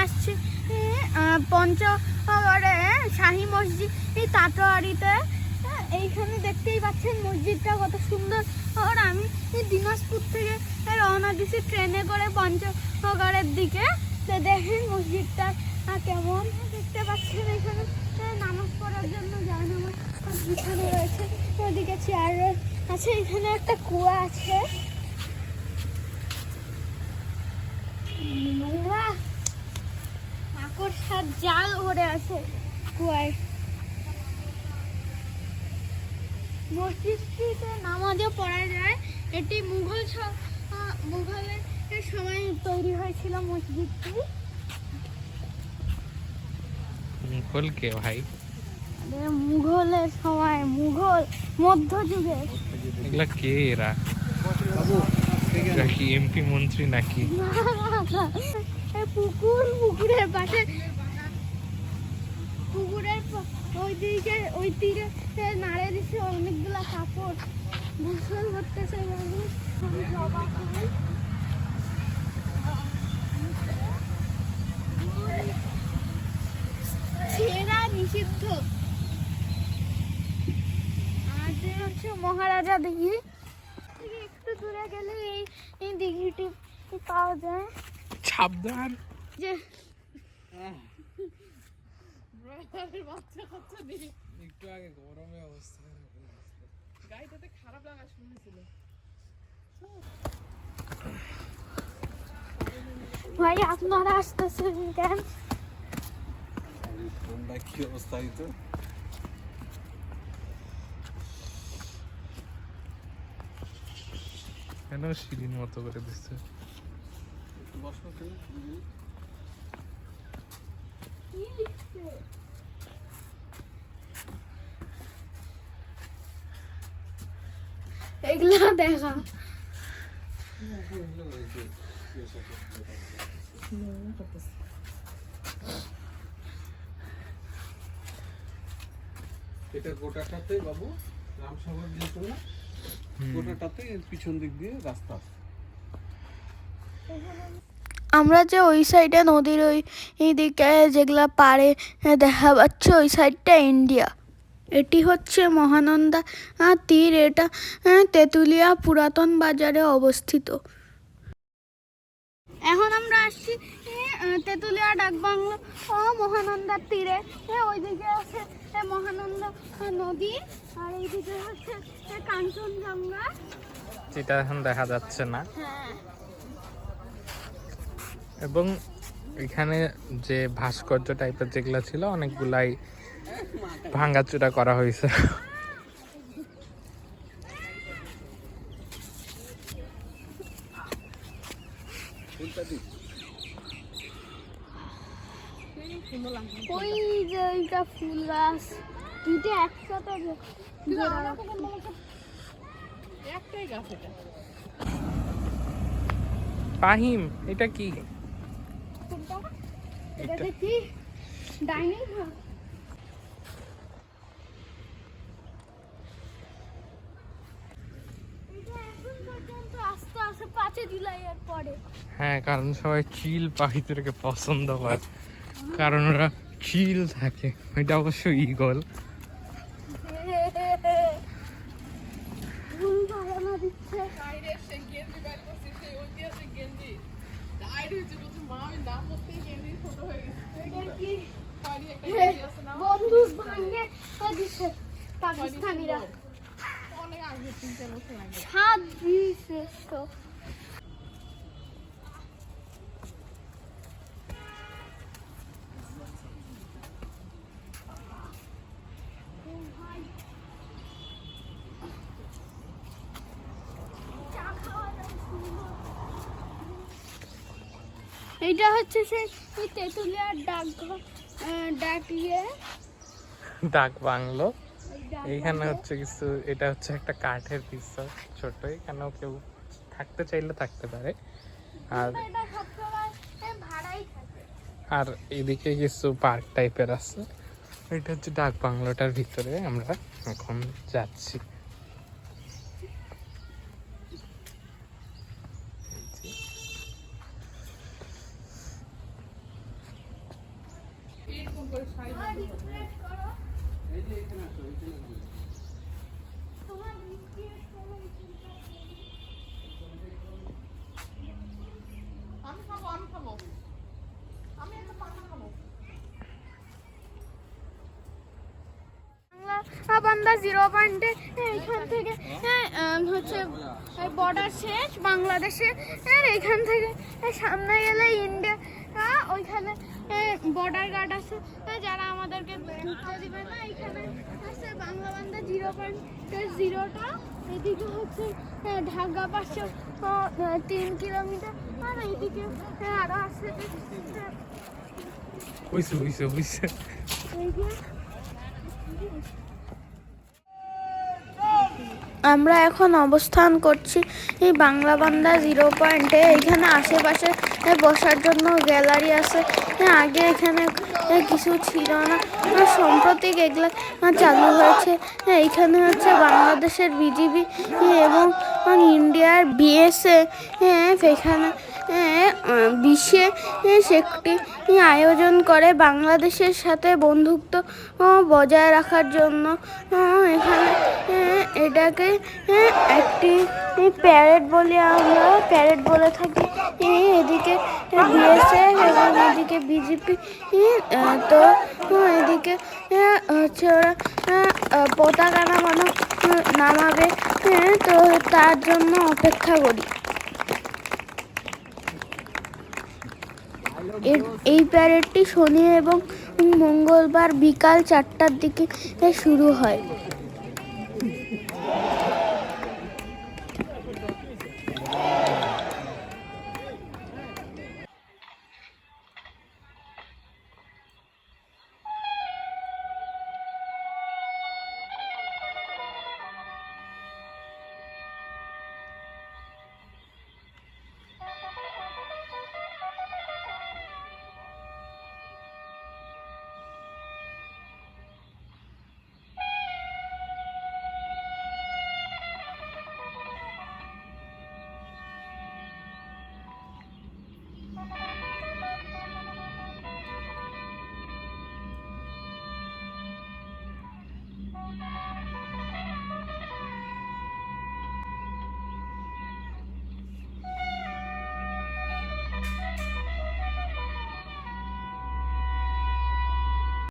আসছি পঞ্চগড়ে শাহী মসজিদ তাটোয়ারিতে। এইখানে দেখতেই পাচ্ছেন মসজিদটা কত সুন্দর। আর আমি দিনাজপুর থেকে রওনা দিছি ট্রেনে করে পঞ্চগড়ের দিকে। তো দেখেন মসজিদটা কেমন দেখতে পাচ্ছেন। এখানে নামাজ পড়ার জন্য জায়নামাজ বিছানো রয়েছে, ওদিকে চেয়ার আছে, এখানে একটা কুয়া আছে। মাকড়সার জাল ভরে আছে কুয়ায়। মসজিদটিতে নামাজও পড়া যায়। এটি মুঘলের সময় তৈরি হয়েছিল মসজিদটি। মুঘল কে ভাই? মুঘলের সময়, মুঘল মধ্যযুগে। এগুলা কে এরা? কি এমপি মন্ত্রী নাকি? পুকুরের পাশে, পুকুরের ওই দিকে ওই তীরে নাড়ে দিচ্ছে অনেকগুলা কাপড়। গোসল করতেছে মানুষ। ছেঁড়া নিষিদ্ধ। আর হচ্ছে মহারাজা দিঘি। একটু দূরে গেলে এই দিঘিটি পাওয়া যায়। সাবধান। যে একটু আগে গরমে অবস্থা গাড়িটাতে খারাপ লাগা শুনেছিল। ভাই আপনারা আসতেছেন কেন? কি অবস্থা হইতো? কেন সিঁড়ির মতো করে দিচ্ছে? এগুলা দেখা এটা গোটাটাতে বাবু রামসাগর যেত না, গোটাটাতে পিছন দিক দিয়ে রাস্তা। আমরা যে ওই সাইডে নদীর ওই দিকে যেগুলা পাড়ে দেখা পাচ্ছি, ওই সাইডটা ইন্ডিয়া। এটি হচ্ছে মহানন্দা তীর। এটা তেঁতুলিয়া পুরাতন বাজারে অবস্থিত। এখন আমরা আসছি তেঁতুলিয়া ডাকবাংলো ও মহানন্দার তীরে। ওইদিকে আছে মহানন্দা নদী, আর এইদিকে হচ্ছে কাঞ্চনজঙ্ঘা, যেটা এখন দেখা যাচ্ছে না। হ্যাঁ। এবং এখানে যে ভাস্কর্য টাইপের যেগুলো ছিল অনেকগুলাই ভাঙাচুরা করা হয়েছে। ওই যে এইটা ফুল গাছ দুইটা একসাথে একটাই গাছ এটা। পাহিম, এটা কি? এটা দেখি ডাইনিং হল। হ্যাঁ, কারণ সবাই চিল পাখিদেরকে পছন্দ করে, কারণ ওরা চিল থাকে। এটা অবশ্য ঈগল। পাকিস্তানিরা অনেক আগে 3-4 বছর আগে। ছাদ দিয়েছে তো। এইটা হচ্ছে সেই তেঁতুলিয়ার ডাকঘর, ডাক বাংলো। এইখানে হচ্ছে কিছু, এটা হচ্ছে একটা কাঠের পিস্তল ছোট, এখানেও কেউ থাকতে চাইলে থাকতে পারে। আর এদিকে কিছু পার্ক টাইপের আছে। এটা হচ্ছে ডাক বাংলোটার ভিতরে আমরা এখন যাচ্ছি। এরকম করে সাইড এই যে এখানে আসো, এখানে আসো। আমি খাবো আমি একটা পাতা খাবো। বান্দা 0 পয়েন্টে এইখান থেকে হচ্ছে বর্ডার শেষ বাংলাদেশে। আর এইখান থেকে সামনে গেলে ইন্ডিয়া, ওইখানে বর্ডার গার্ড আছে যারা আমাদেরকে ঢুকতে দিবে না। এখানে আছে বাংলা বান্দা 0.0টা, এদিকে হচ্ছে ঢাকা 503 কিলোমিটার, আর এইদিকে আরো আছে বুঝছে বুঝছে বুঝছে। আমরা এখন অবস্থান করছি এই বাংলা বান্দা 0 পয়েন্টে। এখানে আশেপাশে বসার জন্য গ্যালারি আছে। আগে এখানে কিছু ছিল না, সম্প্রতি এগুলো চালু হয়েছে। এইখানে হচ্ছে বাংলাদেশের বিজিবি এবং ইন্ডিয়ার বিএসএফ এখানে বিশেষ একটি আয়োজন করে বাংলাদেশের সাথে বন্ধুত্ব বজায় রাখার জন্য। এখানে এটাকে একটি প্যারেড বলে, আমরা প্যারেড বলে থাকি। এদিকে বিএসএফ এবং এদিকে বিজেপি, তো এদিকে হচ্ছে ওরা পতাকা নামাবে, তো তার জন্য অপেক্ষা করি। এই প্যারেডটি শনি এবং মঙ্গলবার বিকাল 4টার দিকে শুরু হয়।